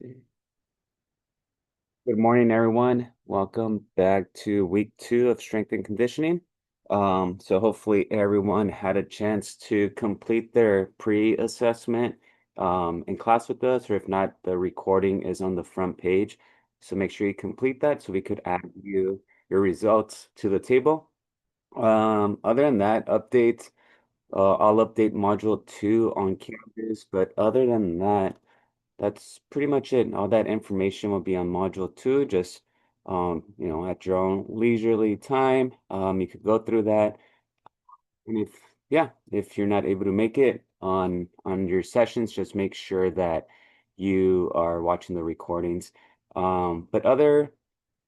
See. Good morning, everyone. Welcome back to week 2 of strength and conditioning. So hopefully everyone had a chance to complete their pre-assessment in class with us, or if not, the recording is on the front page. So make sure you complete that so we could add your results to the table. Other than that, I'll update module 2 on Canvas, but other than that, that's pretty much it. All that information will be on module 2, just at your own leisurely time. You could go through that. And if you're not able to make it on your sessions, just make sure that you are watching the recordings. But other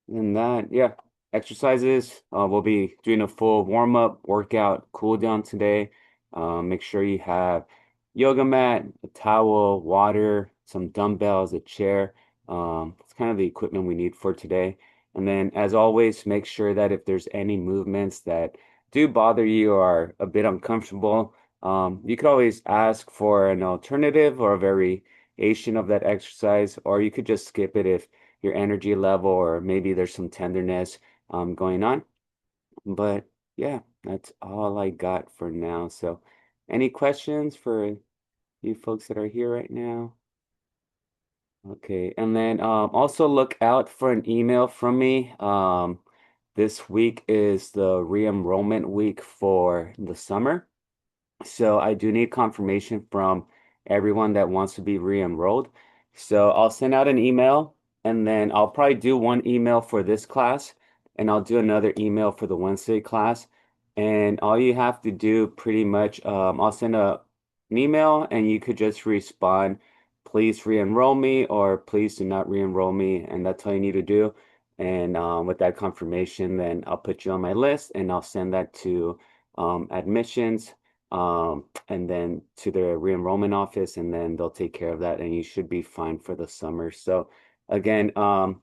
than that, yeah, exercises. We'll be doing a full warm-up, workout, cool down today. Make sure you have yoga mat, a towel, water, some dumbbells, a chair. It's kind of the equipment we need for today. And then, as always, make sure that if there's any movements that do bother you or are a bit uncomfortable, you could always ask for an alternative or a variation of that exercise, or you could just skip it if your energy level or maybe there's some tenderness going on. But yeah, that's all I got for now. So any questions for you folks that are here right now? Okay, and then also look out for an email from me. This week is the re-enrollment week for the summer. So I do need confirmation from everyone that wants to be re-enrolled. So I'll send out an email and then I'll probably do one email for this class and I'll do another email for the Wednesday class. And all you have to do pretty much, I'll send an email and you could just respond, please re-enroll me or please do not re-enroll me. And that's all you need to do. And with that confirmation, then I'll put you on my list and I'll send that to admissions and then to the re-enrollment office, and then they'll take care of that, and you should be fine for the summer. So again, and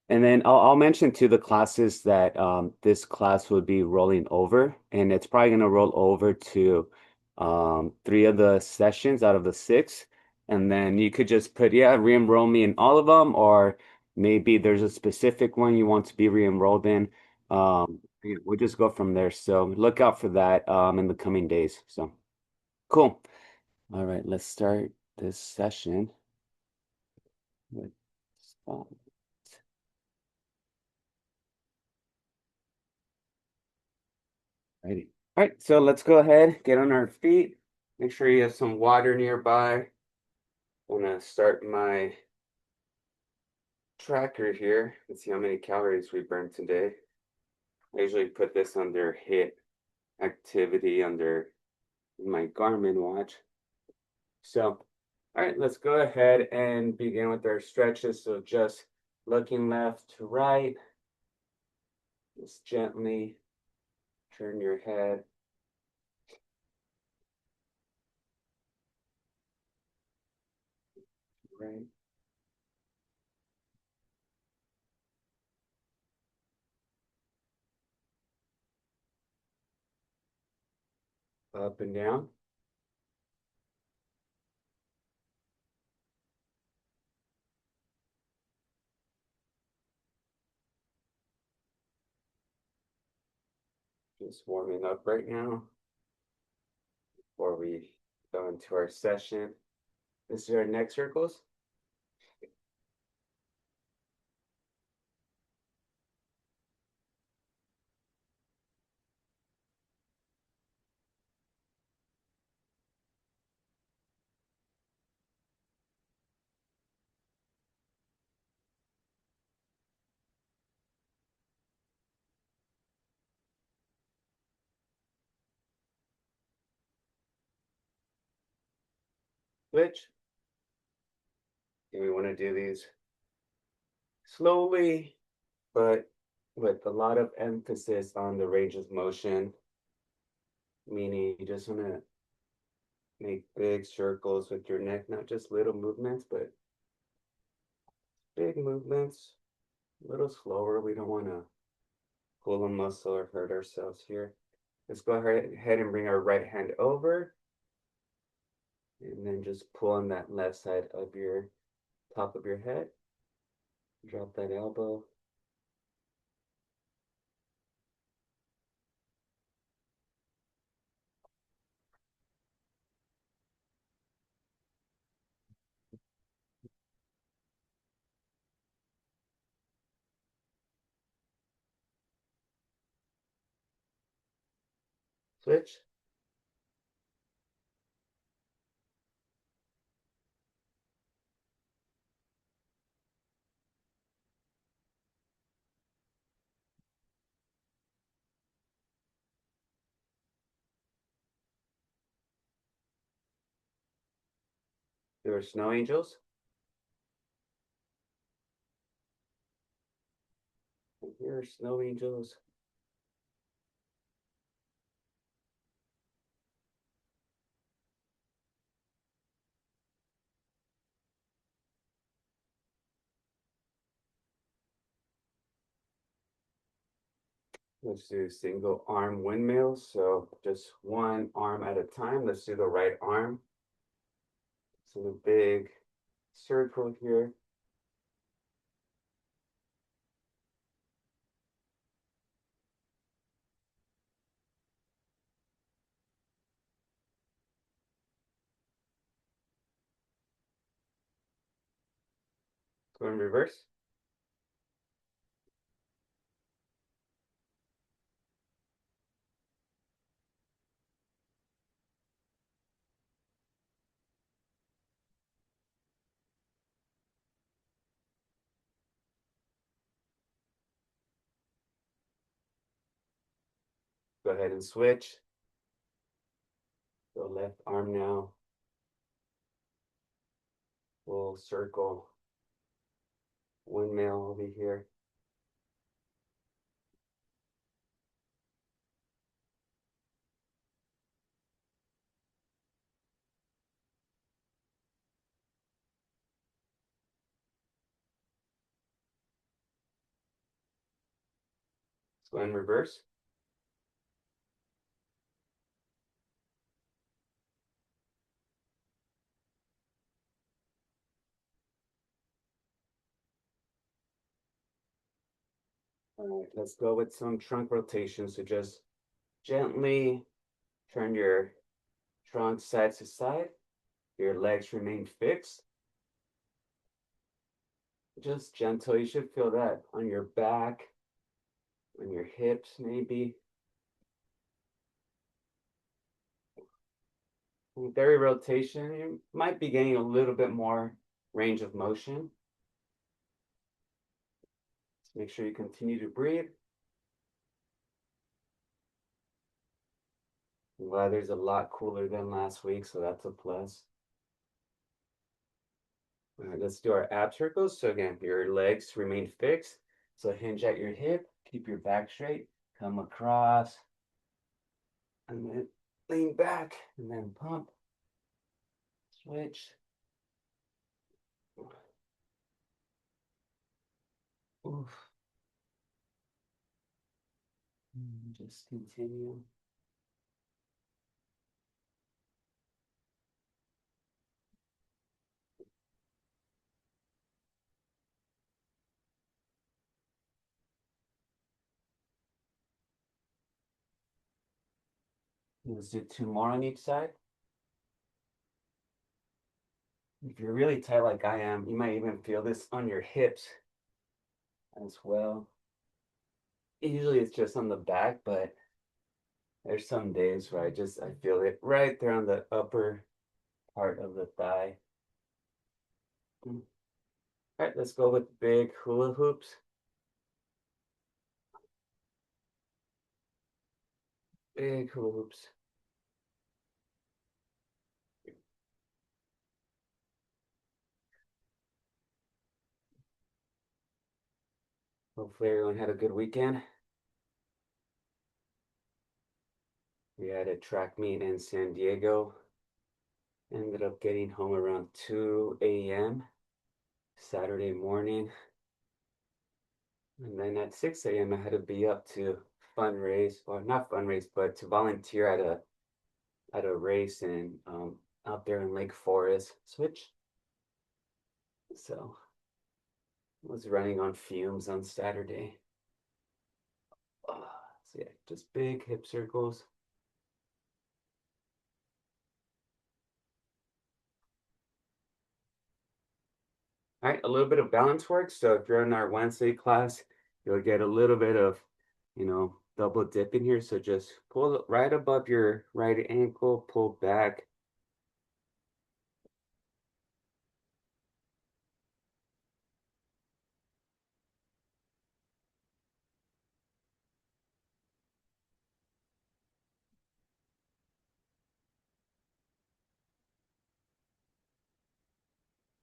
then I'll mention to the classes that this class would be rolling over, and it's probably going to roll over to 3 of the sessions out of the 6, and then you could just put, yeah, re-enroll me in all of them, or maybe there's a specific one you want to be re-enrolled in. Yeah, we'll just go from there. So look out for that in the coming days. So cool. All right, let's start this session with spot. Righty. All right, so let's go ahead, get on our feet. Make sure you have some water nearby. I'm gonna start my tracker here and see how many calories we burned today. I usually put this under HIIT activity under my Garmin watch. So, all right, let's go ahead and begin with our stretches. So just looking left to right, just gently turn your head right, up and down. Just warming up right now before we go into our session. This is our neck circles. Switch. And we want to do these slowly, but with a lot of emphasis on the range of motion, meaning you just want to make big circles with your neck, not just little movements, but big movements, a little slower. We don't want to pull a muscle or hurt ourselves here. Let's go ahead and bring our right hand over and then just pull on that left side of your top of your head. Drop that elbow. Switch. There are snow angels. And here are snow angels. Let's do single arm windmills. So just one arm at a time. Let's do the right arm. So the big circle here. Go in reverse. Go ahead and switch. Go left arm now. Full circle. Windmill over here. Let's go in reverse. All right, let's go with some trunk rotation. So just gently turn your trunk side to side. Your legs remain fixed. Just gentle. You should feel that on your back, on your hips, maybe. With every rotation, you might be getting a little bit more range of motion. Just make sure you continue to breathe. The weather's a lot cooler than last week, so that's a plus. All right, let's do our ab circles. So again, your legs remain fixed. So hinge at your hip, keep your back straight, come across, and then lean back, and then pump, switch. Oof. Just continue. Let's do two more on each side. If you're really tight like I am, you might even feel this on your hips as well. Usually it's just on the back, but there's some days where I feel it right there on the upper part of the thigh. All right, let's go with big hula hoops. Big hula hoops. Hopefully everyone had a good weekend. We had a track meet in San Diego. Ended up getting home around 2 a.m. Saturday morning. And then at 6 a.m. I had to be up to fundraise, or not fundraise, but to volunteer at a race in out there in Lake Forest. Switch. So I was running on fumes on Saturday. So yeah, just big hip circles. All right, a little bit of balance work. So if you're in our Wednesday class, you'll get a little bit of, double dip in here. So just pull it right above your right ankle, pull back.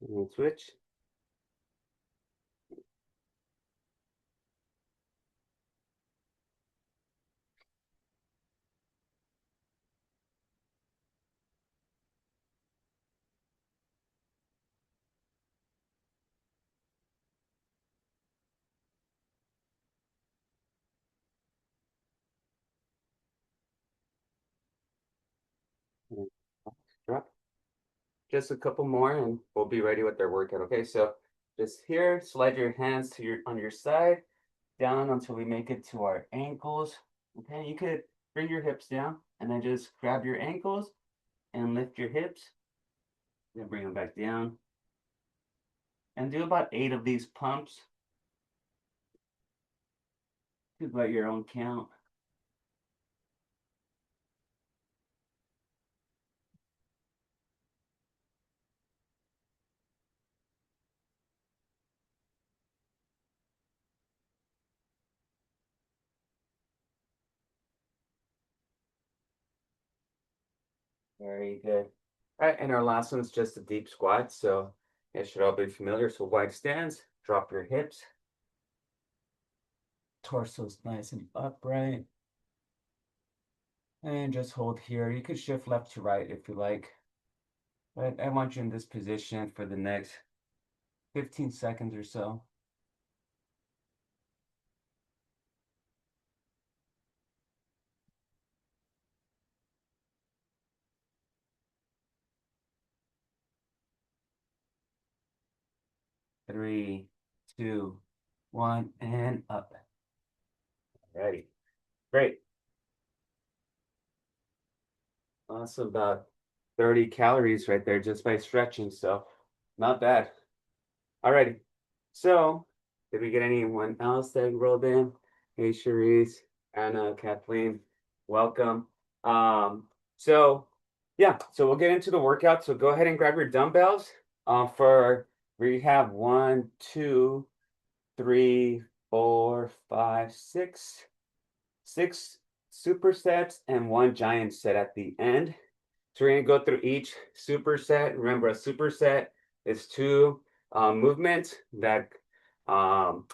And switch. And drop. Just a couple more and we'll be ready with their workout. Okay, so just here, slide your hands to your on your side, down until we make it to our ankles. Okay, you could bring your hips down and then just grab your ankles and lift your hips. Then bring them back down. And do about 8 of these pumps. Do about your own count. Very good. All right, and our last one's just a deep squat. So it should all be familiar. So wide stance, drop your hips. Torso's nice and upright. And just hold here. You could shift left to right if you like. But I want you in this position for the next 15 seconds or so. Three, two, one, and up. Ready. Great. Awesome. About 30 calories right there just by stretching. So not bad. Alrighty. So did we get anyone else that rolled in? Hey, Cherise, Anna, Kathleen, welcome. So yeah, so we'll get into the workout. So go ahead and grab your dumbbells. For we have 1, 2, 3, 4, 5, 6 supersets and 1 giant set at the end. So we're gonna go through each superset. Remember, a superset is 2 movements that um,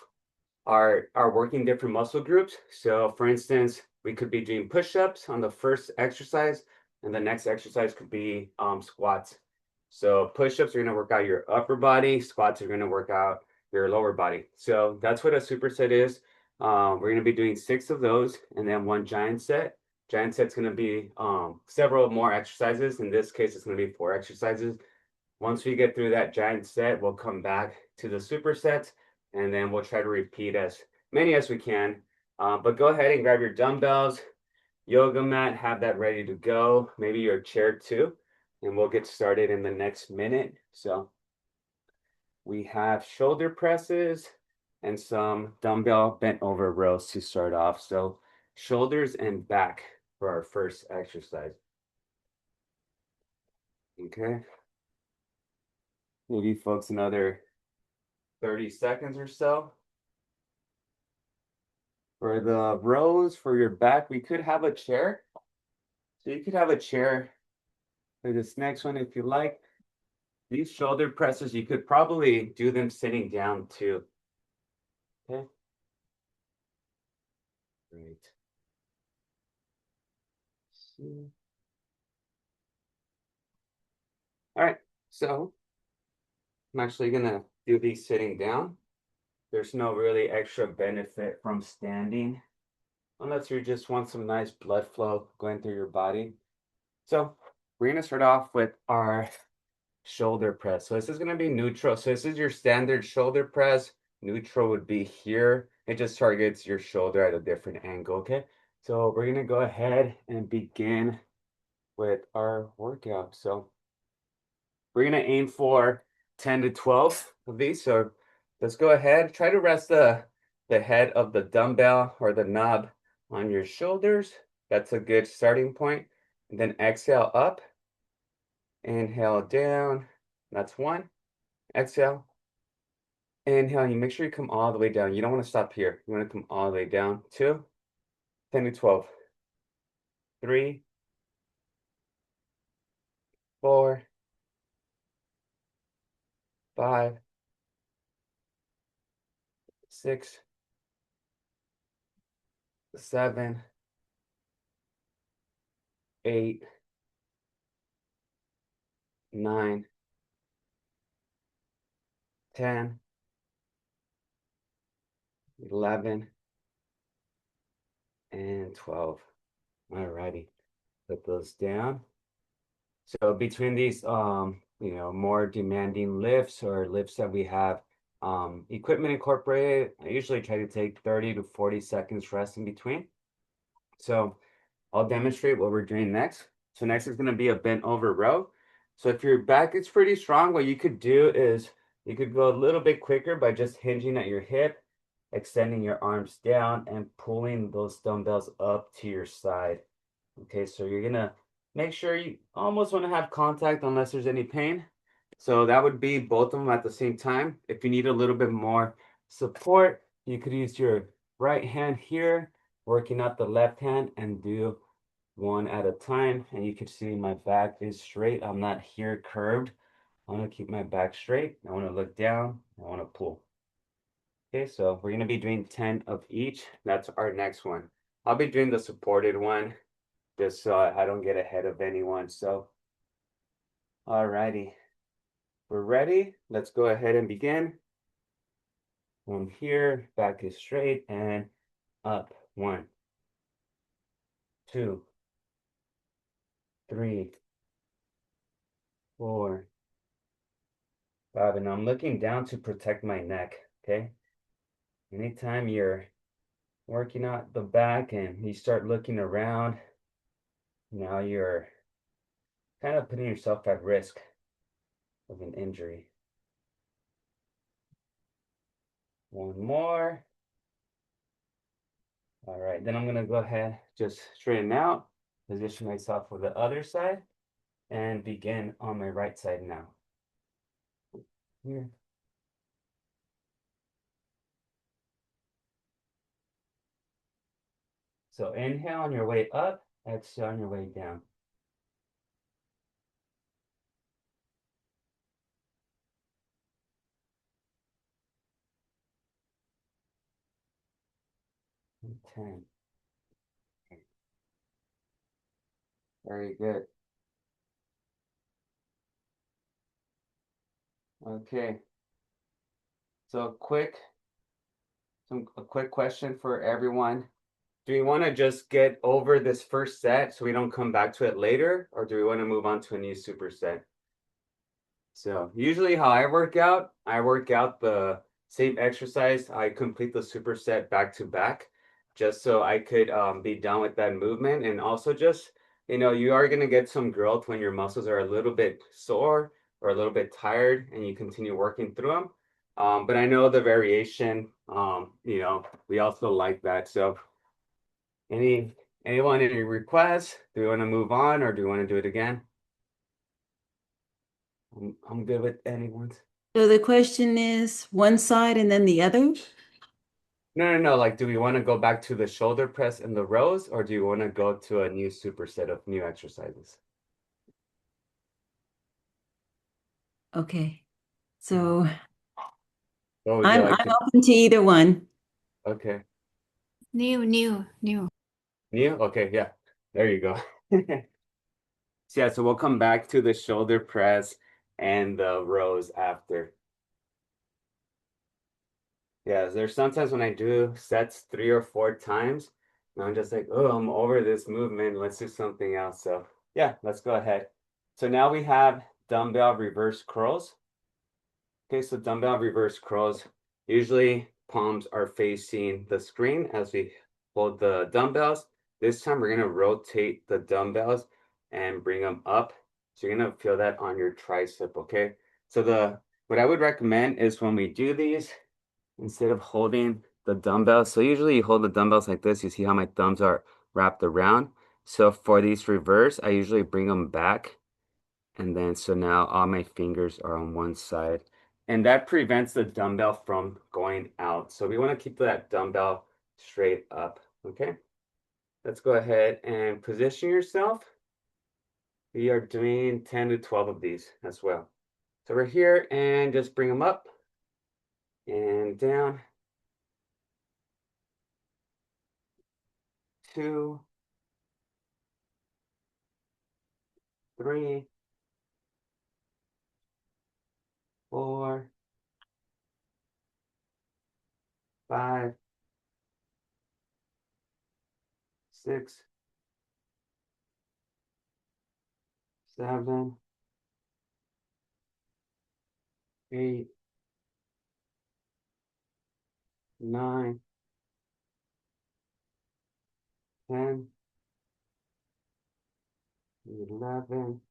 are working different muscle groups. So for instance, we could be doing push-ups on the first exercise, and the next exercise could be squats. So push-ups are gonna work out your upper body, squats are gonna work out your lower body. So that's what a superset is. We're gonna be doing 6 of those and then 1 giant set. Giant set's gonna be several more exercises. In this case, it's gonna be 4 exercises. Once we get through that giant set, we'll come back to the supersets and then we'll try to repeat as many as we can. But go ahead and grab your dumbbells, yoga mat, have that ready to go, maybe your chair too, and we'll get started in the next minute. So we have shoulder presses and some dumbbell bent over rows to start off. So shoulders and back for our first exercise. Okay. Maybe folks another 30 seconds or so. For the rows for your back, we could have a chair. So you could have a chair for this next one if you like. These shoulder presses, you could probably do them sitting down too. Okay. Great. All right. So I'm actually gonna do these sitting down. There's no really extra benefit from standing unless you just want some nice blood flow going through your body. So we're gonna start off with our shoulder press. So this is going to be neutral. So this is your standard shoulder press. Neutral would be here. It just targets your shoulder at a different angle, okay? So we're going to go ahead and begin with our workout. So we're going to aim for 10 to 12 of these. So let's go ahead. Try to rest the head of the dumbbell or the knob on your shoulders. That's a good starting point. And then exhale up. Inhale down. That's one. Exhale. Inhale. You make sure you come all the way down. You don't want to stop here. You want to come all the way down. 2, 10 to 12. 3, 4, 5, 6, 7, 8, 9, 10, 11, and 12. Alrighty. Put those down. So between these, more demanding lifts or lifts that we have equipment incorporated, I usually try to take 30 to 40 seconds rest in between. So I'll demonstrate what we're doing next. So next is going to be a bent over row. So if your back is pretty strong, what you could do is you could go a little bit quicker by just hinging at your hip, extending your arms down and pulling those dumbbells up to your side. Okay, so you're gonna make sure you almost want to have contact unless there's any pain. So that would be both of them at the same time. If you need a little bit more support, you could use your right hand here, working out the left hand and do one at a time. And you can see my back is straight. I'm not here curved. I want to keep my back straight. I want to look down. I want to pull. Okay, so we're going to be doing 10 of each. That's our next one. I'll be doing the supported one just so I don't get ahead of anyone. So, alrighty, we're ready. Let's go ahead and begin. From here, back is straight and up. 1, 2, 3, 4, 5. And I'm looking down to protect my neck, okay? Anytime you're working out the back and you start looking around, now you're kind of putting yourself at risk of an injury. One more. All right, then I'm gonna go ahead, just straighten out, position myself for the other side, and begin on my right side now. Here. So inhale on your way up, exhale on your way down. And 10. Very good. Okay. So a quick question for everyone. Do we want to just get over this first set so we don't come back to it later, or do we want to move on to a new superset? So usually how I work out the same exercise. I complete the superset back to back just so I could be done with that movement. And also just, you are going to get some growth when your muscles are a little bit sore or a little bit tired and you continue working through them. But I know the variation, we also like that. So any anyone, any requests? Do we want to move on or do we want to do it again? I'm good with anyone's. So the question is one side and then the other? No, no, no. Like, do we want to go back to the shoulder press and the rows, or do you want to go to a new superset of new exercises? Okay. So What would you I'm like I'm to? open to either one. Okay. New. New? Okay, yeah. There you go. So, yeah, so we'll come back to the shoulder press and the rows after. Yeah, there's sometimes when I do sets 3 or 4 times, and I'm just like, oh, I'm over this movement. Let's do something else. So, yeah, let's go ahead. So now we have dumbbell reverse curls. Okay, so dumbbell reverse curls, usually palms are facing the screen as we hold the dumbbells. This time we're gonna rotate the dumbbells and bring them up. So you're gonna feel that on your tricep, okay? So what I would recommend is when we do these, instead of holding the dumbbells, so usually you hold the dumbbells like this, you see how my thumbs are wrapped around. So for these reverse, I usually bring them back. And then so now all my fingers are on one side. And that prevents the dumbbell from going out. So we want to keep that dumbbell straight up, okay? Let's go ahead and position yourself. We are doing 10 to 12 of these as well. So we're here and just bring them up and down. 2, 3, 4, 5, 6, 7, 8, 9, 10, 11,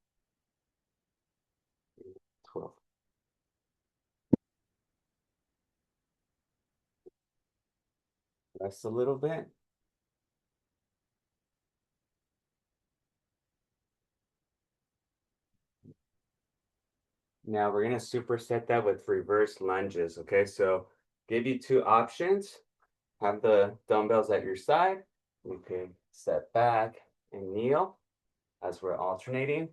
12. Rest a little bit. Now we're gonna superset that with reverse lunges, okay? So give you two options. Have the dumbbells at your side. You can step back and kneel as we're alternating.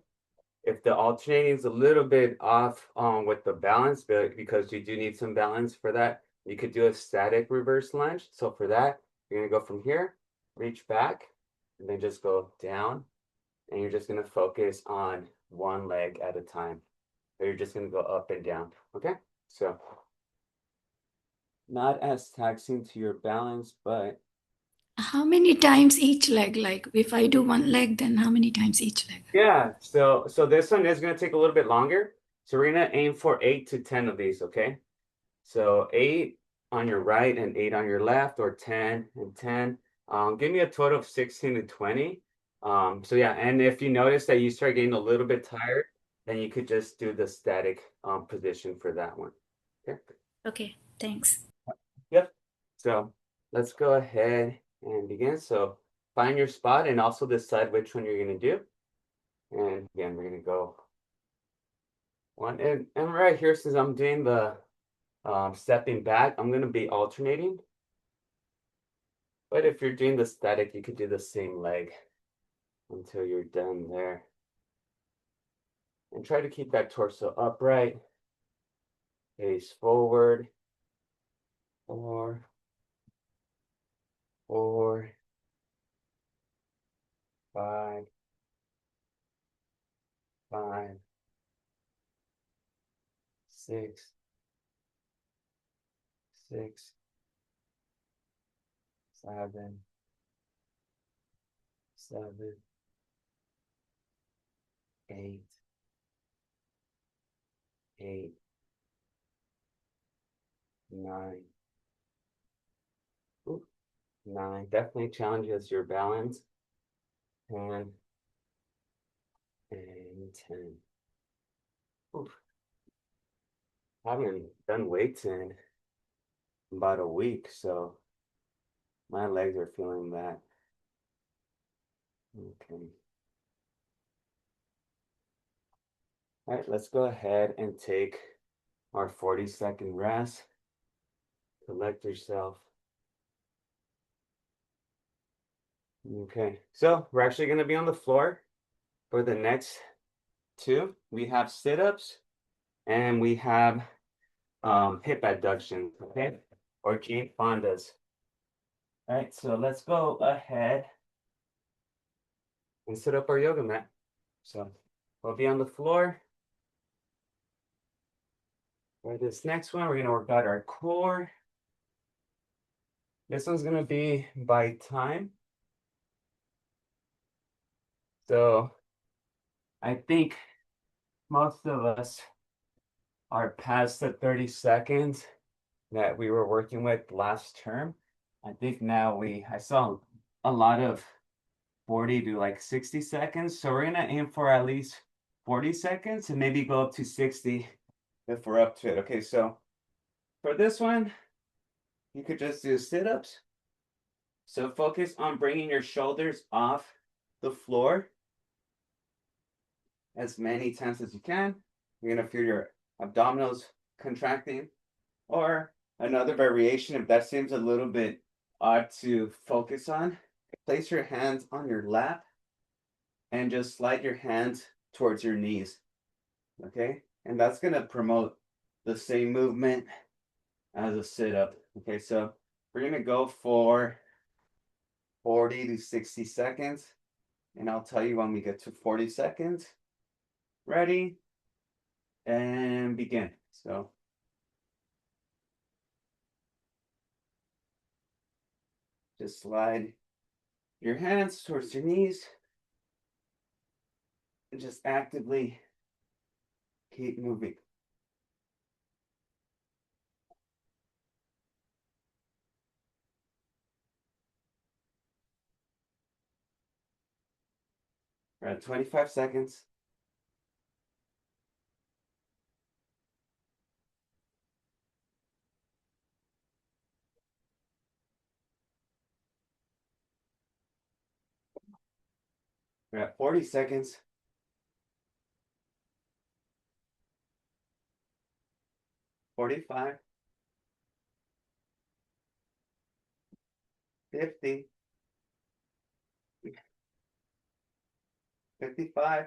If the alternating is a little bit off with the balance, but because you do need some balance for that, you could do a static reverse lunge. So for that, you're gonna go from here, reach back, and then just go down. And you're just gonna focus on one leg at a time. Or you're just gonna go up and down, okay? So not as taxing to your balance, but How many times each leg? Like if I do one leg, then how many times each leg? yeah. So this one is gonna take a little bit longer. So we're gonna aim for 8 to 10 of these, okay? So 8 on your right and 8 on your left, or 10 and 10. Give me a total of 16 to 20. So yeah, and if you notice that you start getting a little bit tired, then you could just do the static position for that one. Okay. Okay, thanks. Yep. So let's go ahead and begin. So find your spot and also decide which one you're going to do. And again, we're going to go one. And right here, since I'm doing the stepping back, I'm going to be alternating. But if you're doing the static, you could do the same leg until you're done there. And try to keep that torso upright. Face forward. 4, 4, 5, 5, 6, 6, 7, 7, 8, 8, 9. Ooh, 9. Definitely challenges your balance. 10 and 10. Oof. I haven't done weights in about a week, so my legs are feeling that. Okay. All right, let's go ahead and take our 40-second rest. Collect yourself. Okay, so we're actually going to be on the floor for the next two. We have sit-ups and we have hip abductions, okay? Or Jane Fonda's. All right, so let's go ahead and set up our yoga mat. So we'll be on the floor. For this next one, we're going to work out our core. This one's going to be by time. So I think most of us are past the 30 seconds that we were working with last term. I think now I saw a lot of 40 to like 60 seconds. So we're gonna aim for at least 40 seconds and maybe go up to 60 if we're up to it. Okay, so for this one, you could just do sit-ups. So focus on bringing your shoulders off the floor as many times as you can. You're gonna feel your abdominals contracting. Or another variation, if that seems a little bit odd to focus on, place your hands on your lap and just slide your hands towards your knees. Okay? And that's gonna promote the same movement as a sit-up. Okay, so we're gonna go for 40 to 60 seconds. And I'll tell you when we get to 40 seconds. Ready? And begin. So just slide your hands towards your knees and just actively keep moving. We're at 25 seconds. We're at 40 seconds. 45. 50. 55.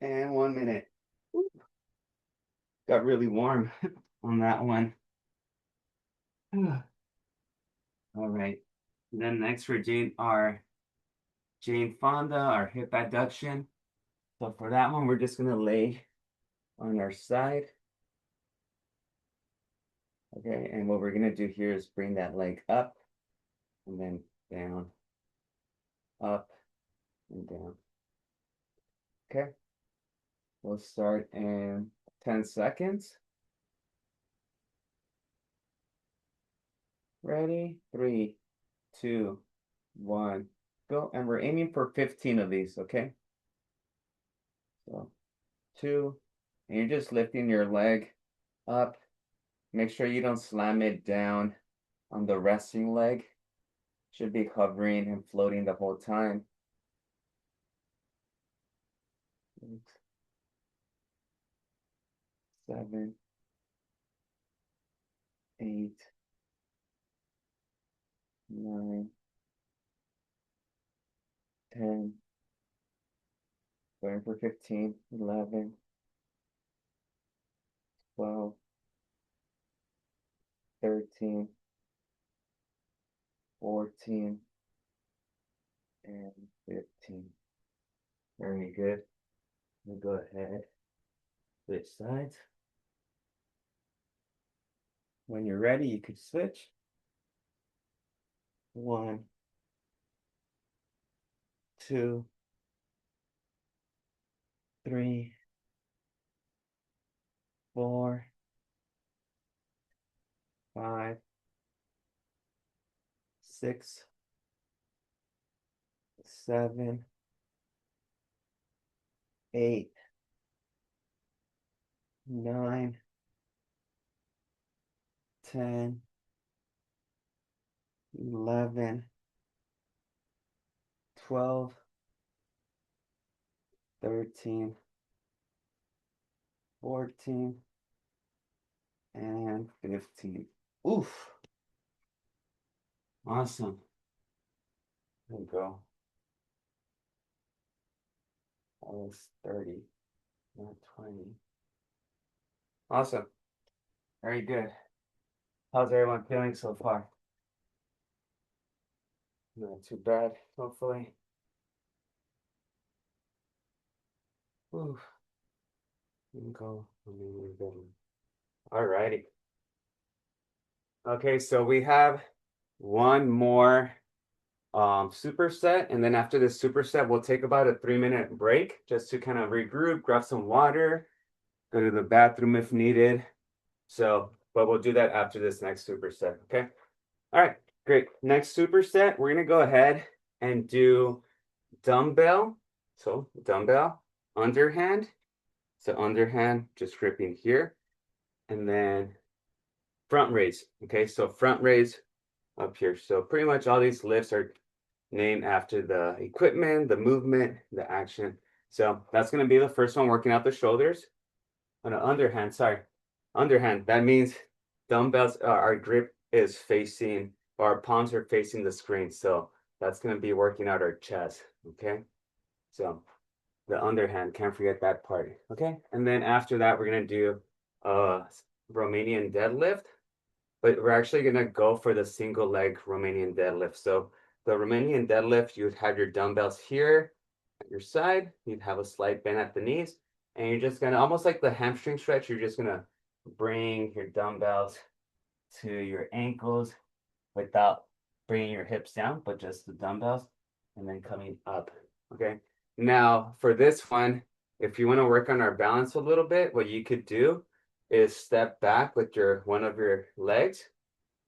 And 1 minute. Ooh. Got really warm on that one. All right. And then next for our Jane Fonda, our hip adduction. So for that one, we're just gonna lay on our side. Okay, and what we're gonna do here is bring that leg up and then down, up and down. Okay, we'll start in 10 seconds. Ready? 3, 2, 1, go. And we're aiming for 15 of these, okay? So 2, and you're just lifting your leg up. Make sure you don't slam it down on the resting leg. Should be hovering and floating the whole time. 6, 7, 8, 9, 10, going for 15, 11, 12, 13, 14, and 15. Very good. We'll go ahead, switch sides. When you're ready, you could switch. 1, 2, 3, 4, 5, 6, 7, 8, 9, 10, 11, 12, 13, 14, and 15. Oof. Awesome. There we go. That was 30, not 20. Awesome. Very good. How's everyone feeling so far? Not too bad, hopefully. Oof. Go. All righty. Okay, so we have one more superset. And then after this superset, we'll take about a 3-minute break just to kind of regroup, grab some water, go to the bathroom if needed. So, but we'll do that after this next superset, okay? All right, great. Next superset, we're gonna go ahead and do dumbbell. So dumbbell, underhand. So underhand, just gripping here. And then front raise, okay? So front raise up here. So pretty much all these lifts are named after the equipment, the movement, the action. So that's gonna be the first one, working out the shoulders. On the underhand, sorry, underhand, that means dumbbells, our grip is facing, our palms are facing the screen. So that's gonna be working out our chest, okay? So the underhand, can't forget that part, okay? And then after that, we're gonna do a Romanian deadlift, but we're actually gonna go for the single leg Romanian deadlift. So the Romanian deadlift, you would have your dumbbells here at your side, you'd have a slight bend at the knees, and you're just gonna, almost like the hamstring stretch, you're just gonna bring your dumbbells to your ankles without bringing your hips down, but just the dumbbells, and then coming up, okay? Now, for this one, if you wanna work on our balance a little bit, what you could do is step back with one of your legs,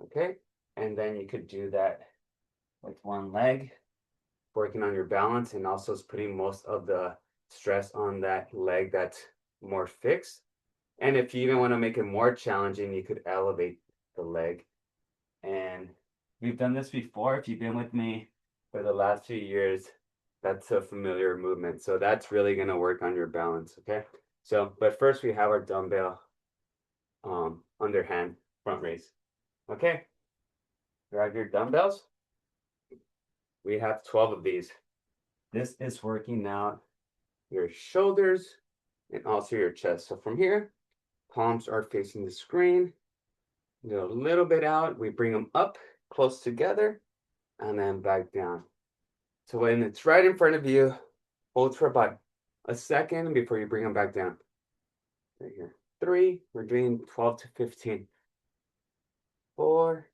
okay? And then you could do that with one leg, working on your balance, and also is putting most of the stress on that leg that's more fixed. And if you even want to make it more challenging, you could elevate the leg. And we've done this before. If you've been with me for the last few years, that's a familiar movement. So that's really going to work on your balance, okay? So, but first we have our dumbbell underhand front raise. Okay, grab your dumbbells. We have 12 of these. This is working out your shoulders and also your chest. So from here, palms are facing the screen. Go a little bit out. We bring them up close together and then back down. So when it's right in front of you, hold for about a second before you bring them back down. Right here. 3, we're doing 12 to 15. 4,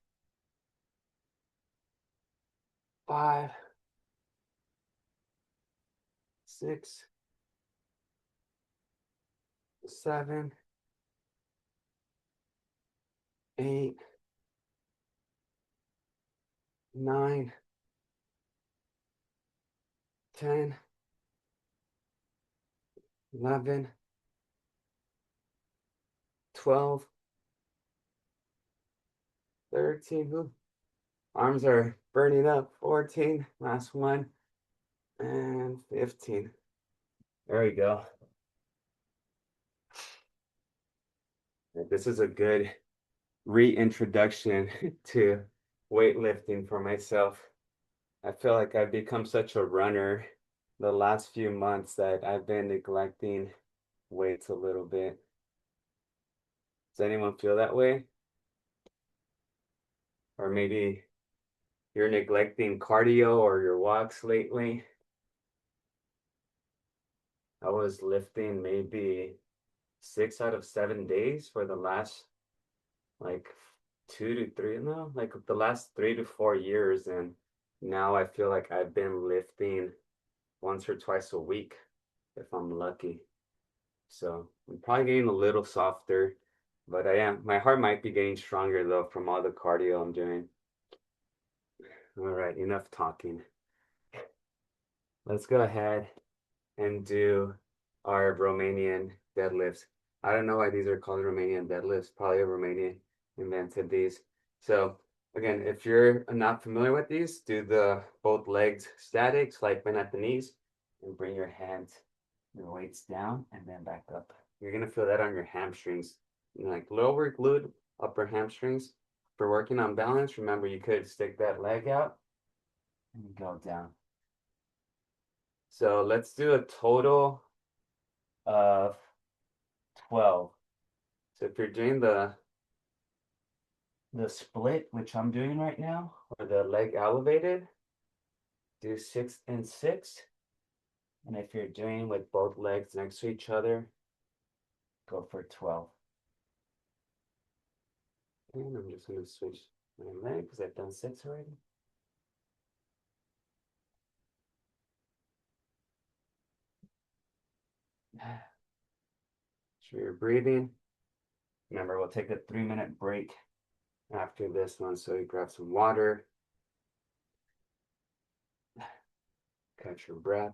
5, 6, 7, 8, 9, 10, 11, 12, 13. Ooh, arms are burning up. 14, last one, and 15. There we go. This is a good reintroduction to weightlifting for myself. I feel like I've become such a runner the last few months that I've been neglecting weights a little bit. Does anyone feel that way? Or maybe you're neglecting cardio or your walks lately. I was lifting maybe 6 out of 7 days for the last like 2 to 3, no, like the last 3 to 4 years, and now I feel like I've been lifting once or twice a week if I'm lucky. So I'm probably getting a little softer, but my heart might be getting stronger though from all the cardio I'm doing. All right, enough talking. Let's go ahead and do our Romanian deadlifts. I don't know why these are called Romanian deadlifts. Probably a Romanian invented these. So again, if you're not familiar with these, do the both legs static, slight bend at the knees, and bring your hands, your weights down, and then back up. You're gonna feel that on your hamstrings, like lower glute, upper hamstrings. For working on balance, remember you could stick that leg out and go down. So let's do a total of 12. So if you're doing the split, which I'm doing right now, or the leg elevated, do 6 and 6. And if you're doing with both legs next to each other, go for 12. And I'm just going to switch my leg because I've done 6 already. Sure you're breathing. Remember, we'll take a 3-minute break after this one, so you grab some water, catch your breath.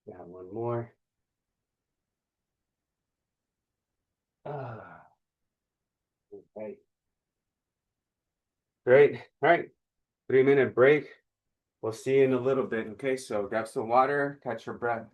Got one more. Ah, okay. Great. All right. 3-minute break. We'll see you in a little bit. Okay, so grab some water, catch your breath.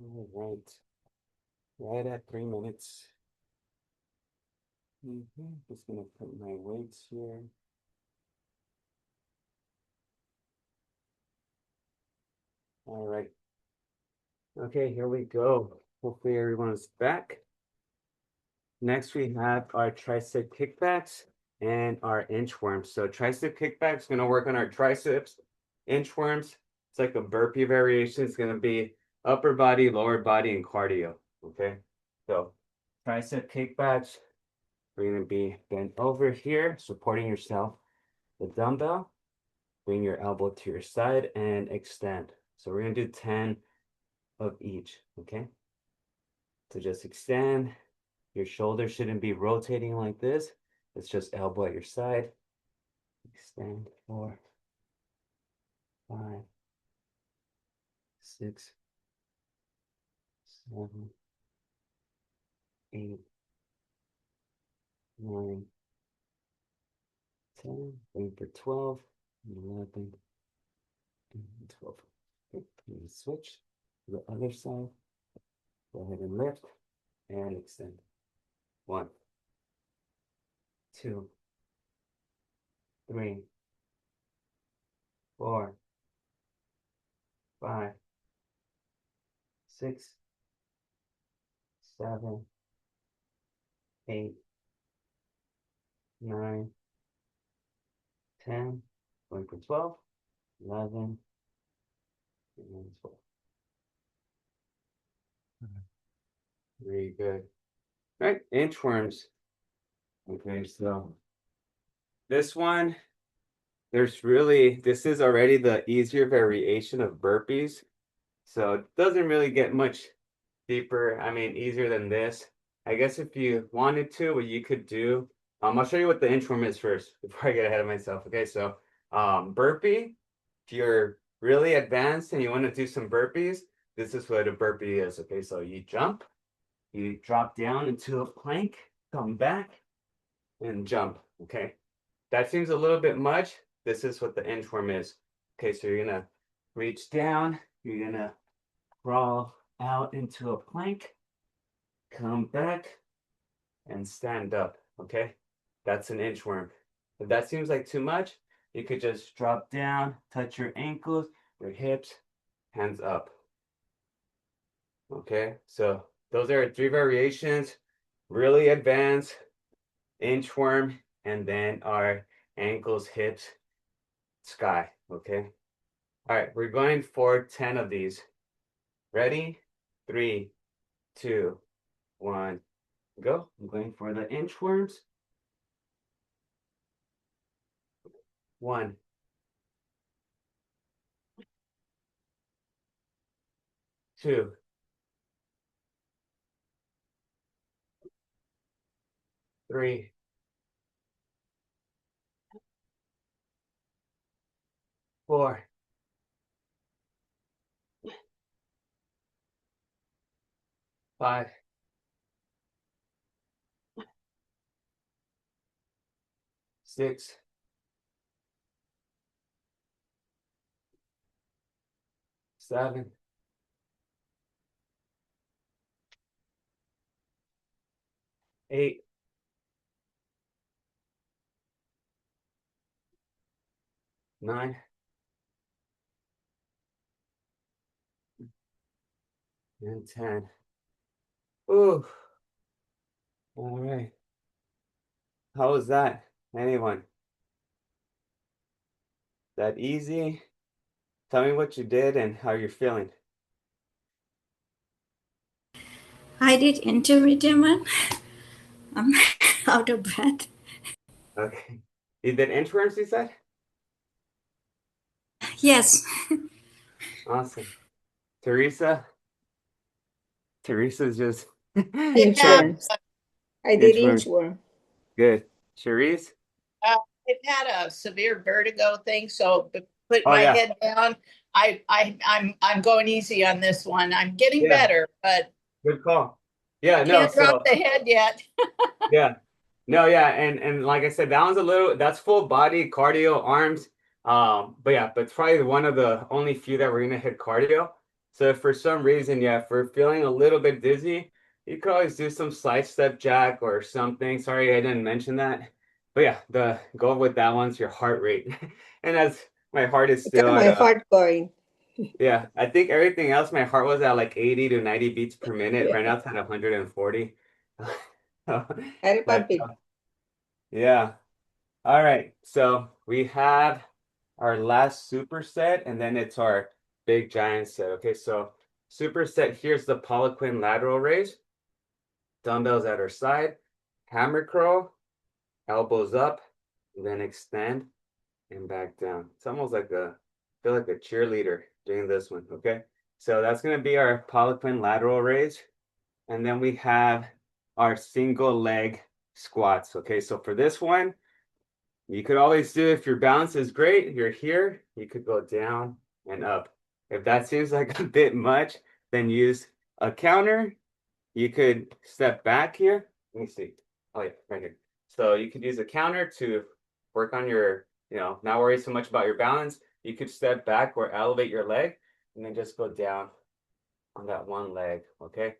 All right. Right at 3 minutes. Just gonna put my weights here. All right. Okay, here we go. Hopefully everyone's back. Next, we have our tricep kickbacks and our inchworms. So tricep kickbacks gonna work on our triceps. Inchworms, it's like a burpee variation. It's gonna be upper body, lower body, and cardio. Okay. So tricep kickbacks, we're gonna be bent over here, supporting yourself. The dumbbell, bring your elbow to your side and extend. So we're gonna do 10 of each. Okay. So just extend. Your shoulder shouldn't be rotating like this. It's just elbow at your side. Extend 4, 5, 6, 7, 8, 9, 10, going for 12, 11, and 12. Okay, and switch to the other side. Go ahead and lift and extend. 1, 2, 3, 4, 5, 6, 7, 8, 9, 10, going for 12, 11, and 12. Very good. All right, inchworms. Okay, so this one, this is already the easier variation of burpees. So it doesn't really get much deeper, I mean, easier than this. I guess if you wanted to, what you could do, I'll show you what the inchworm is first before I get ahead of myself. Okay, so burpee, if you're really advanced and you want to do some burpees, this is what a burpee is. Okay, so you jump, you drop down into a plank, come back, and jump. Okay, that seems a little bit much. This is what the inchworm is. Okay, so you're gonna reach down, you're gonna crawl out into a plank, come back, and stand up. Okay, that's an inchworm. If that seems like too much, you could just drop down, touch your ankles, your hips, hands up. Okay, so those are 3 variations, really advanced, inchworm, and then our ankles, hips, sky. Okay, all right, we're going for 10 of these. Ready? 3, 2, 1, go. I'm going for the inchworms. 1, 2, 3, 4, 5, 6, 7, 8, 9, and 10. Ooh, all right. How was that? Anyone? That easy? Tell me what you did and how you're feeling. I did intermittent. I'm out of breath. Okay. You did inchworms, you said? Yes. Awesome. Teresa? Teresa's just Yeah, Inchworms. I did inchworms. inchworm. Good. Cherise? I've had a severe vertigo thing, so put Oh my yeah. head down. I'm going easy on this one. I'm getting Yeah. better, but Good call. Yeah, no, can't drop so the head yet. yeah. No, yeah, and like I said, that one's a little that's full body cardio, arms. But yeah, but it's probably one of the only few that we're gonna hit cardio. So if for some reason, yeah, if we're feeling a little bit dizzy, you could always do some side step jack or something. Sorry, I didn't mention that. But yeah, the goal with that one's your heart rate. And as my heart is Ikaw, still at my heart going. yeah, I think everything else, my heart was at like 80 to 90 beats per minute. Yeah. Right now it's at 140. Hari But pampig. yeah. All right. So we have our last superset, and then it's our big giant set. Okay, so superset, here's the Poliquin lateral raise. Dumbbells at our side, hammer curl, elbows up, and then extend and back down. It's almost like I feel like a cheerleader doing this one. Okay, so that's gonna be our Poliquin lateral raise, and then we have our single leg squats. Okay, so for this one, you could always do if your balance is great, you're here, you could go down and up. If that seems like a bit much, then use a counter. You could step back here. Let me see. Oh yeah, right here. So you could use a counter to work on your, not worry so much about your balance. You could step back or elevate your leg and then just go down on that one leg, okay?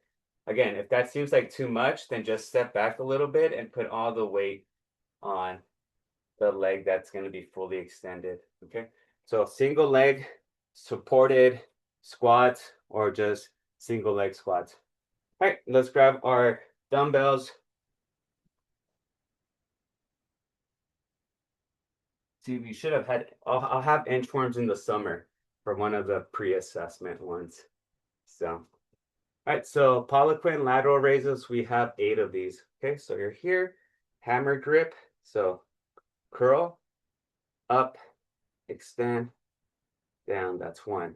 Again, if that seems like too much, then just step back a little bit and put all the weight on the leg that's going to be fully extended, okay? So single leg supported squats or just single leg squats. All right, let's grab our dumbbells. See, we should have had, I'll have inchworms in the summer for one of the pre-assessment ones. So, all right, so Poliquin lateral raises, we have 8 of these. Okay, so you're here, hammer grip. So curl, up, extend, down. That's 1.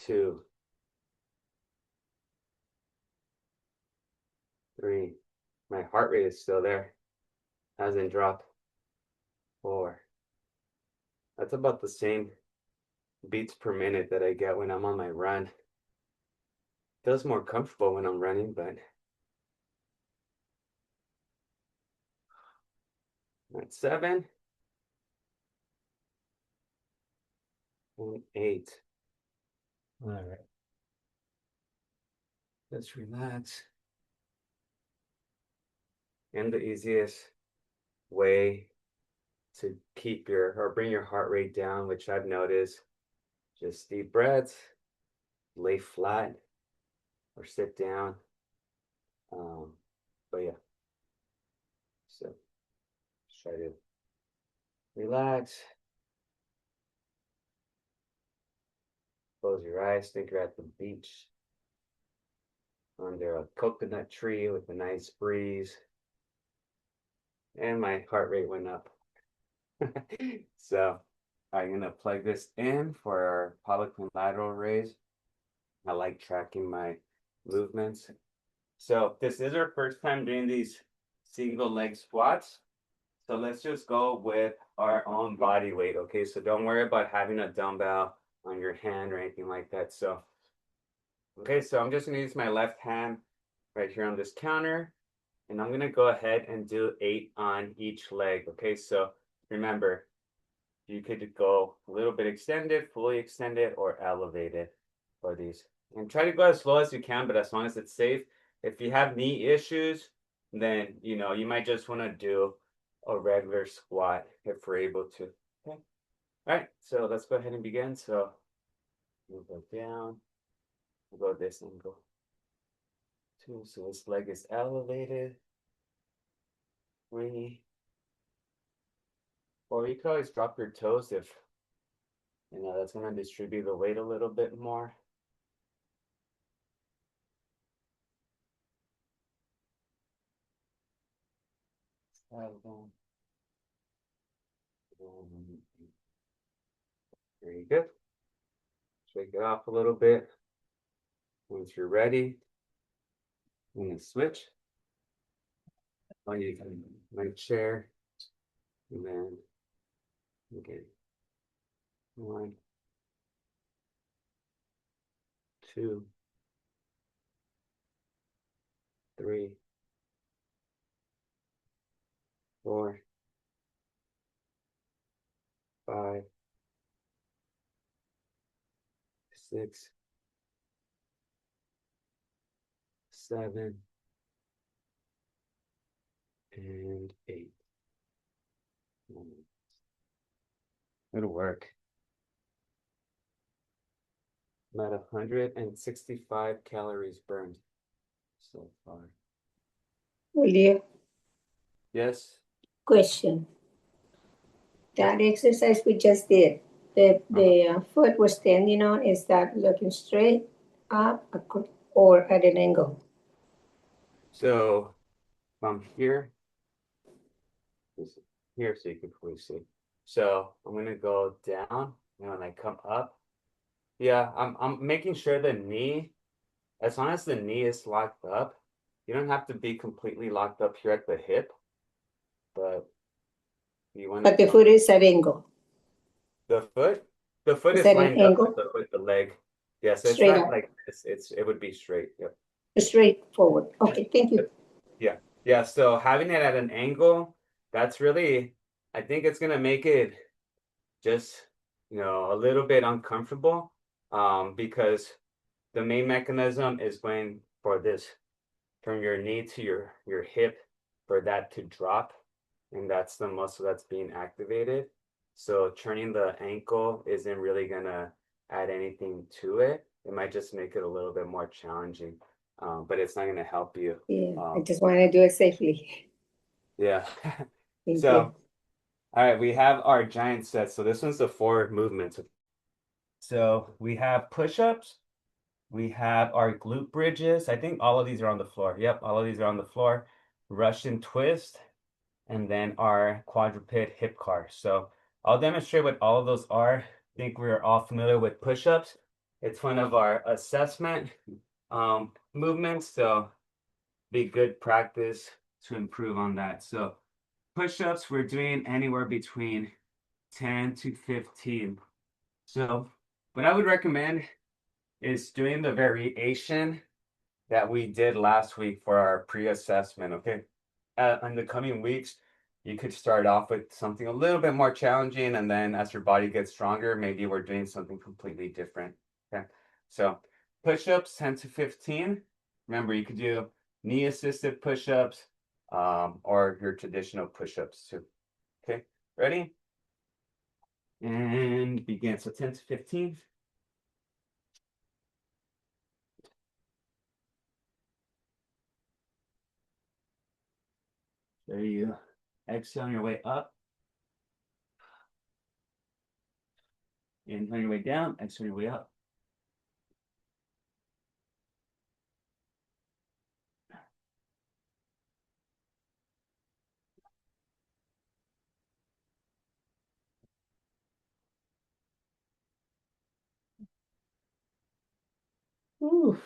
2. 3. My heart rate is still there. Hasn't dropped. 4. That's about the same beats per minute that I get when I'm on my run. Feels more comfortable when I'm running, but that's 7 and 8. All right. Just relax. And the easiest way to keep or bring your heart rate down, which I've noticed, just deep breaths, lay flat or sit down. But yeah, so try to relax. Close your eyes, think you're at the beach under a coconut tree with a nice breeze. And my heart rate went up. So I'm gonna plug this in for our Poliquin lateral raise. I like tracking my movements. So this is our first time doing these single leg squats. So let's just go with our own body weight, okay? So don't worry about having a dumbbell on your hand or anything like that. So, okay, so I'm just gonna use my left hand right here on this counter, and I'm gonna go ahead and do 8 on each leg, okay? So remember, you could go a little bit extended, fully extended, or elevated for these. And try to go as slow as you can, but as long as it's safe. If you have knee issues, then you might just want to do a regular squat if we're able to. Okay. All right, so let's go ahead and begin. So we'll go down, we'll go this angle. 2, so this leg is elevated. 3, 4, you can always drop your toes if that's going to distribute the weight a little bit more. 7. Very good. Shake it off a little bit. Once you're ready, I'm going to switch. You can my chair, and then again. 1, 2, 3, 4, 5, 6, 7, and 8. It'll work. I'm at 165 calories burned so far. Julio, Yes. question. That exercise we just did, the foot we're standing on, is that looking straight up or at an angle? So from here so you can fully see. So I'm gonna go down, and when I come up, yeah, I'm making sure the knee, as long as the knee is locked up, you don't have to be completely locked up here at the hip, but you want But the foot is at angle. The foot? The foot Is is that an lined up angle? with the leg. Yeah, so it's Straight not up, like this. It would be straight. Yep. straight forward. Okay, thank you. Yeah. Yeah. So having it at an angle, that's really, I think it's gonna make it just, a little bit uncomfortable. Because the main mechanism is going for this from your knee to your hip for that to drop, and that's the muscle that's being activated. So turning the ankle isn't really gonna add anything to it. It might just make it a little bit more challenging, but it's not gonna help you. Yeah, I just want to do it safely. Yeah. Thank So, you. all right, we have our giant set. So this one's the forward movement. So we have push-ups. We have our glute bridges. I think all of these are on the floor. Yep, all of these are on the floor. Russian twist, and then our quadruped hip car. So I'll demonstrate what all of those are. I think we're all familiar with push-ups. It's one of our assessment movements, so be good practice to improve on that. So push-ups, we're doing anywhere between 10 to 15. So what I would recommend is doing the variation that we did last week for our pre-assessment, okay? In the coming weeks, you could start off with something a little bit more challenging, and then as your body gets stronger, maybe we're doing something completely different, okay? So push-ups, 10 to 15. Remember, you could do knee-assisted push-ups or your traditional push-ups too, okay? Ready? And begin, so 10 to 15. There you go. Exhale on your way up. Inhale on your way down. Exhale on your way up. Whew.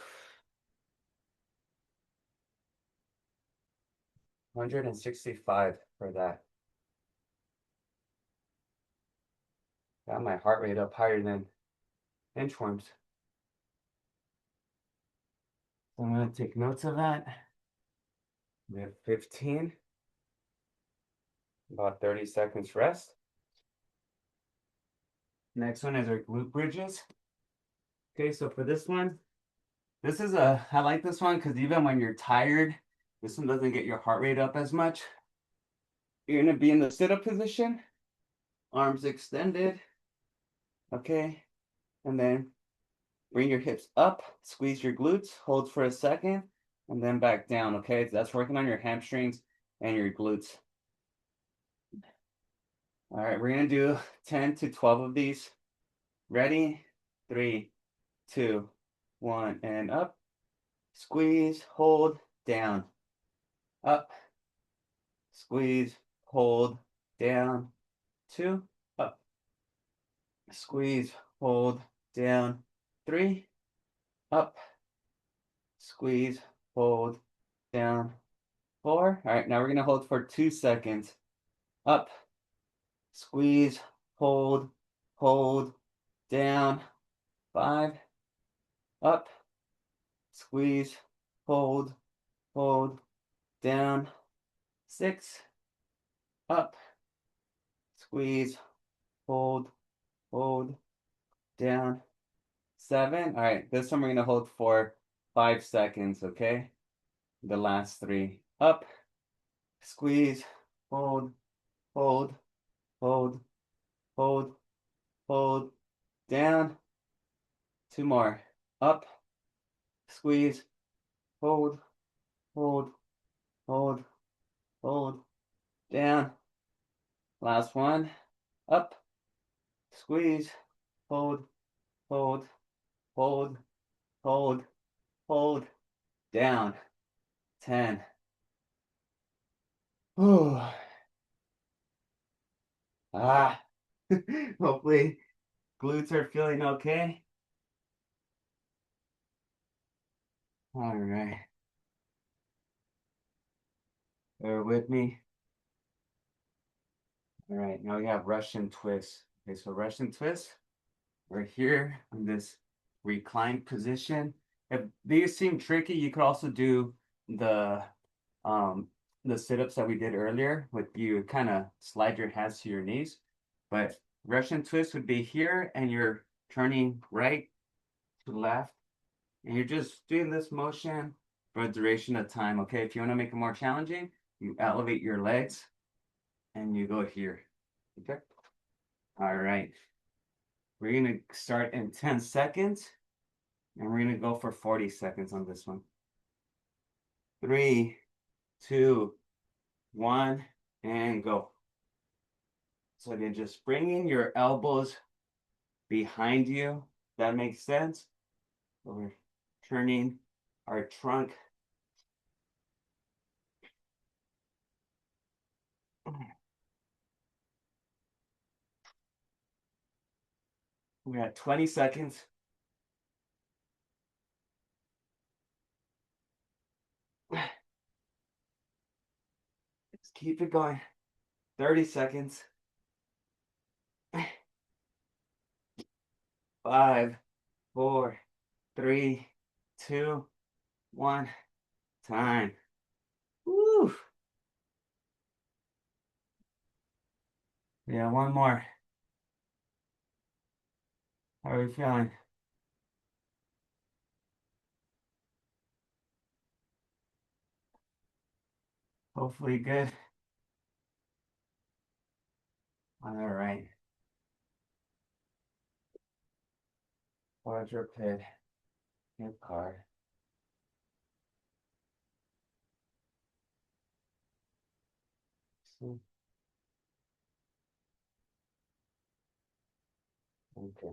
165 for that. Got my heart rate up higher than inchworms. So I'm going to take notes of that. We have 15. About 30 seconds rest. Next one is our glute bridges. Okay, so for this one, I like this one because even when you're tired, this one doesn't get your heart rate up as much. You're going to be in the sit-up position, arms extended. Okay, and then bring your hips up, squeeze your glutes, hold for a second, and then back down, okay? That's working on your hamstrings and your glutes. All right, we're gonna do 10 to 12 of these. Ready? 3, 2, 1, and up. Squeeze, hold, down. Up. Squeeze, hold, down. 2, up. Squeeze, hold, down. 3, up. Squeeze, hold, down. 4. All right, now we're gonna hold for 2 seconds. Up, squeeze, hold, down. 5. Up, squeeze, hold, down. 6. Up, squeeze, hold, down. 7. All right, this one we're gonna hold for 5 seconds, okay? The last 3. Up, squeeze, hold, hold, down. 2 more. Up, squeeze, hold, down. Last one. Up, squeeze, hold, down. 10. Ooh. Ah. Hopefully glutes are feeling okay. All right. Bear with me. All right, now we have Russian twist. Okay, so Russian twist. We're here in this reclined position. If these seem tricky, you could also do um the sit-ups that we did earlier with you kind of slide your hands to your knees. But Russian twist would be here and you're turning right to left and you're just doing this motion for a duration of time. Okay, if you want to make it more challenging, you elevate your legs and you go here. Okay. All right. We're gonna start in 10 seconds and we're gonna go for 40 seconds on this one. 3, 2, 1, and go. So again, just bringing your elbows behind you. That makes sense. So we're turning our trunk. We're at 20 seconds. Let's keep it going. 30 seconds. 5, 4, 3, 2, 1. Time. Woo. Yeah, one more. How are we feeling? Hopefully good. All right. Quadruped hip card. Okay.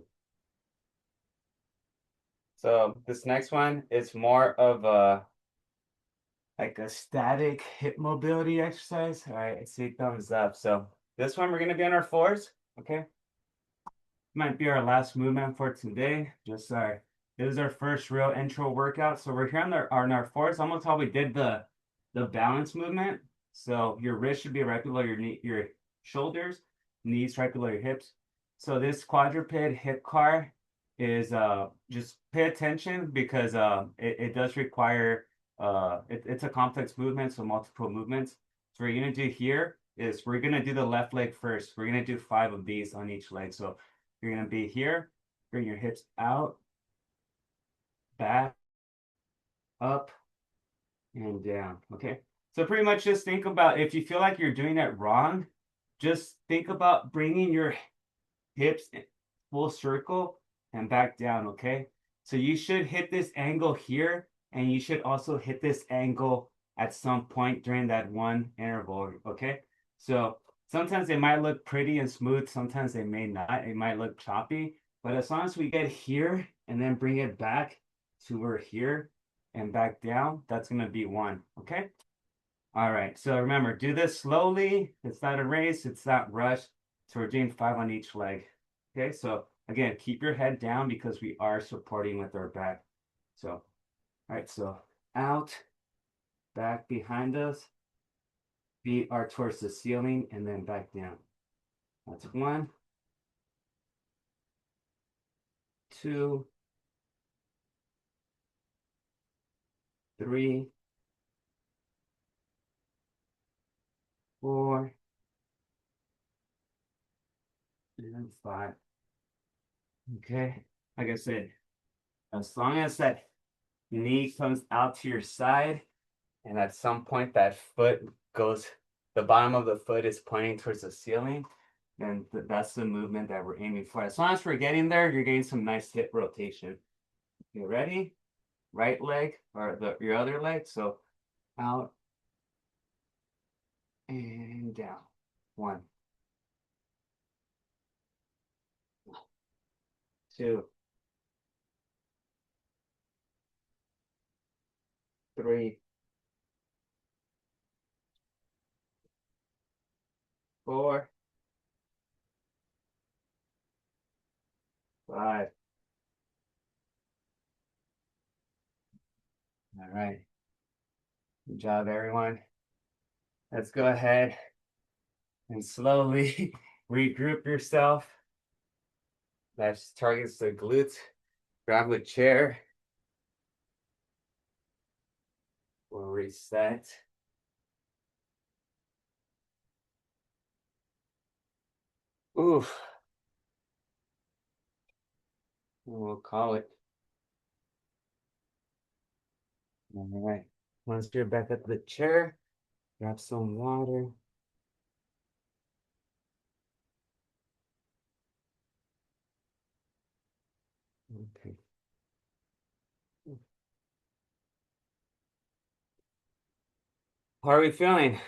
So this next one is more of a like a static hip mobility exercise. All right, I see thumbs up. So this one we're gonna be on our floors. Okay. Might be our last movement for today. Just our this is our first real intro workout. So we're here on our floors, almost how we did the balance movement. So your wrist should be right below your knee, your shoulders, knees right below your hips. So this quadruped hip car is just pay attention because it does require it's a complex movement, so multiple movements. So what we're gonna do here is we're gonna do the left leg first. We're gonna do 5 of these on each leg. So you're gonna be here, bring your hips out, back, up, and down. Okay. So pretty much just think about if you feel like you're doing it wrong, just think about bringing your hips full circle and back down. Okay. So you should hit this angle here, and you should also hit this angle at some point during that one interval. Okay. So sometimes they might look pretty and smooth, sometimes they may not. It might look choppy, but as long as we get here and then bring it back to where here and back down, that's going to be 1. Okay. All right. So remember, do this slowly. It's not a race, it's not rushed. So we're doing 5 on each leg. Okay. So again, keep your head down because we are supporting with our back. So, all right. So out, back behind us. Feet are towards the ceiling and then back down. That's 1, 2, 3, 4, and 5. Okay. Like I said, as long as that knee comes out to your side and at some point that foot goes, the bottom of the foot is pointing towards the ceiling, then that's the movement that we're aiming for. As long as we're getting there, you're getting some nice hip rotation. You ready? Right leg or your other leg. So out and down. 1, 2, 3, 4, 5. All right. Good job, everyone. Let's go ahead and slowly regroup yourself. That targets the glutes. Grab a chair. We'll reset. Oof. We'll call it. All right. Once you're back at the chair, grab some water. Okay. How are we feeling?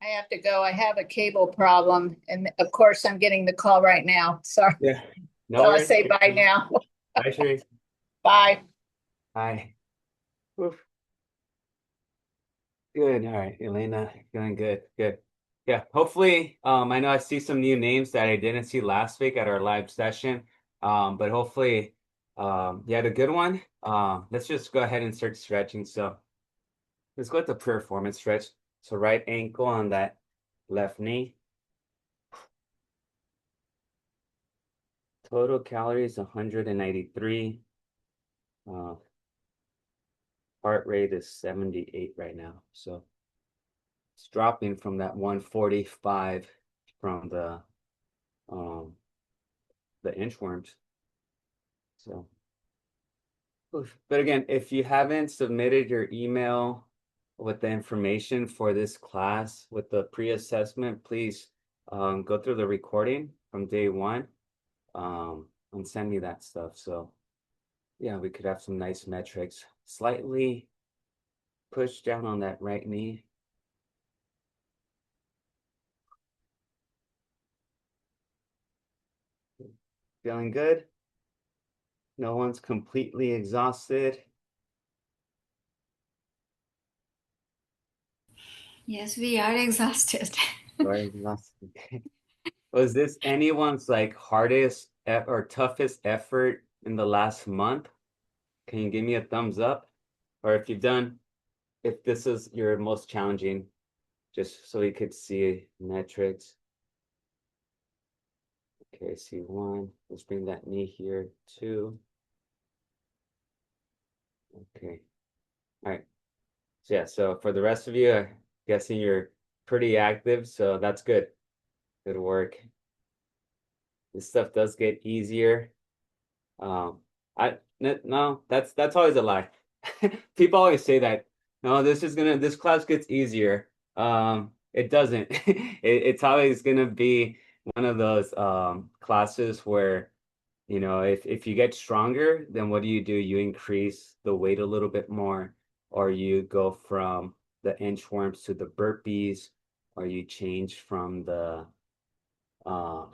I have to go. I have a cable problem, and of course, I'm getting the call right now. Sorry. Yeah. No So I'll worries. say bye now. Bye, Sheree. Bye. Bye. Oof. Good. All right, Elena, feeling good. Good. Yeah. Hopefully, I know I see some new names that I didn't see last week at our live session. But hopefully, you had a good one. Let's just go ahead and start stretching. So let's go with the performance stretch. So right ankle on that left knee. Total calories 193. Heart rate is 78 right now. So it's dropping from that 145 from the inchworms. So, but again, if you haven't submitted your email with the information for this class with the pre-assessment, please go through the recording from day one and send me that stuff. So yeah, we could have some nice metrics. Slightly push down on that right knee. Feeling good? No one's completely exhausted. Yes, we are exhausted. Very exhausted. Was this anyone's like hardest or toughest effort in the last month? Can you give me a thumbs up? Or if this is your most challenging, just so we could see metrics. Okay, I see one. Let's bring that knee here. Two. Okay. All right. So yeah, so for the rest of you, I'm guessing you're pretty active, so that's good. Good work. This stuff does get easier. No, that's always a lie. People always say that. No, this class gets easier. It doesn't. It's always gonna be one of those classes where, if you get stronger, then what do? You increase the weight a little bit more, or you go from the inchworms to the burpees, or you change from um,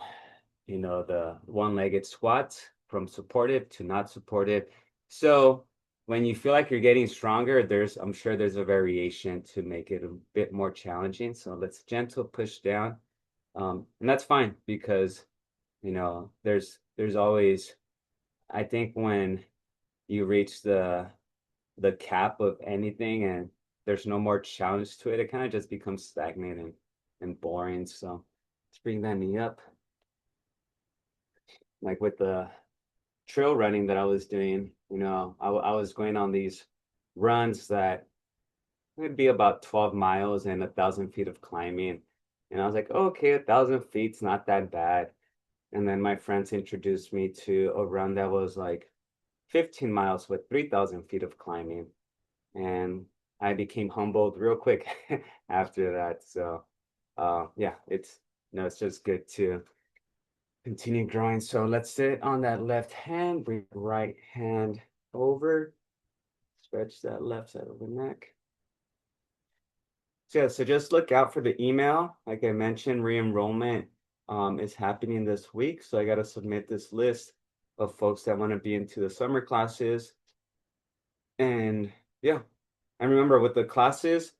the one-legged squats from supportive to not supportive. So when you feel like you're getting stronger, I'm sure there's a variation to make it a bit more challenging. So let's gentle push down. And that's fine because, there's always, I think when you reach the cap of anything and there's no more challenge to it, it kind of just becomes stagnant and boring. So let's bring that knee up. Like with the trail running that I was doing, I was going on these runs that would be about 12 miles and 1,000 feet of climbing. And I was like, oh, okay, 1,000 feet's not that bad. And then my friends introduced me to a run that was like 15 miles with 3,000 feet of climbing. And I became humbled real quick after that. So yeah, it's just good to continue growing. So let's sit on that left hand, bring the right hand over, stretch that left side of the neck. So yeah, so just look out for the email. Like I mentioned, re-enrollment is happening this week. So I got to submit this list of folks that want to be into the summer classes. And yeah, and remember with the classes,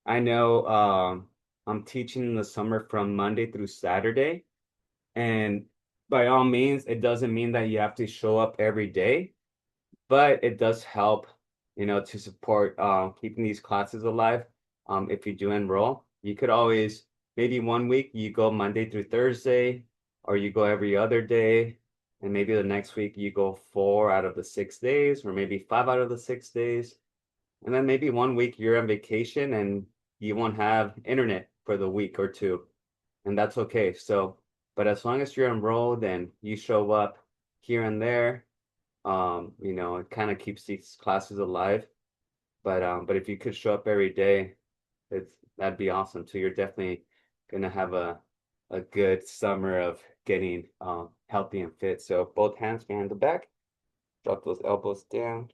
I know I'm teaching in the summer from Monday through Saturday. And by all means, it doesn't mean that you have to show up every day, but it does help, to support keeping these classes alive. If you do enroll, you could always maybe one week you go Monday through Thursday, or you go every other day, and maybe the next week you go 4 out of the 6 days, or maybe 5 out of the 6 days. And then maybe one week you're on vacation and you won't have internet for the week or two, and that's okay. So, but as long as you're enrolled and you show up here and there, it kind of keeps these classes alive. But if you could show up every day, that'd be awesome too. You're definitely gonna have a good summer of getting healthy and fit. So both hands behind the back, drop those elbows down.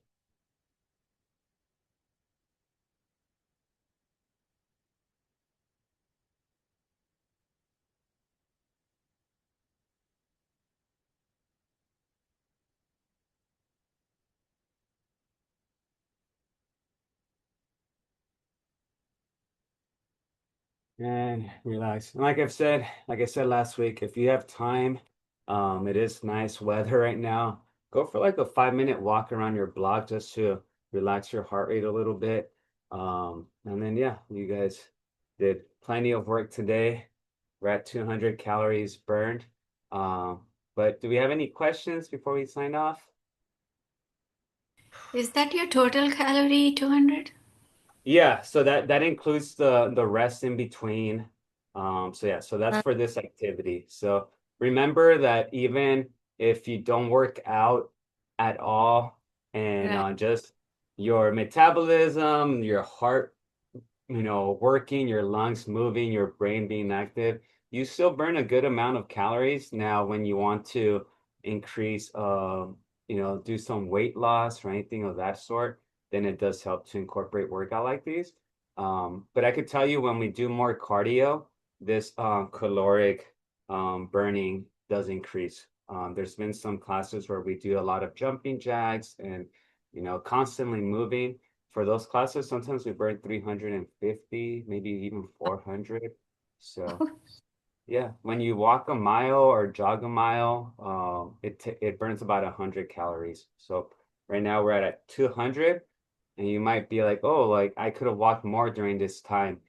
And relax. And like I said last week, if you have time, it is nice weather right now. Go for like a 5 minute walk around your block just to relax your heart rate a little bit. And then yeah, you guys did plenty of work today. We're at 200 calories burned. But do we have any questions before we sign off? Is that your total calorie, 200? Yeah, so that includes the rest in between. So yeah, so that's for this activity. So remember that even if you don't work out at all and Right. just your metabolism, your heart, working, your lungs moving, your brain being active, you still burn a good amount of calories. Now, when you want to increase, do some weight loss or anything of that sort, then it does help to incorporate workout like these. But I could tell you when we do more cardio, this caloric burning does increase. There's been some classes where we do a lot of jumping jacks and, constantly moving. For those classes, sometimes we burn 350, maybe even 400. So yeah, when you walk a mile or jog a mile, it burns about 100 calories. So right now we're at 200, and you might be like, oh, like I could have walked more during this time.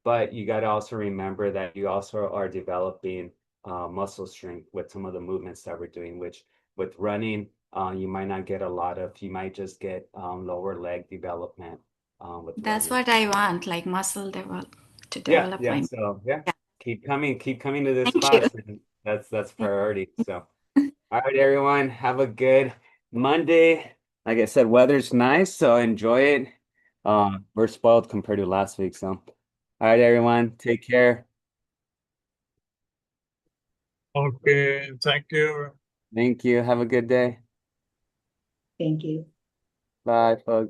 But you got to also remember that you also are developing muscle strength with some of the movements that we're doing, which with running, you might not get a lot of, you might just get lower leg development with That's running. what I want, like muscle to Yeah, develop yeah. my. So yeah, Yeah. keep coming to this Thank you. class, and that's priority. So all right, everyone, have a good Monday. Like I said, weather's nice, so enjoy it. We're spoiled compared to last week, so all right, everyone, take care. Okay, thank you. Thank you. Have a good day. Thank you. Bye, folks.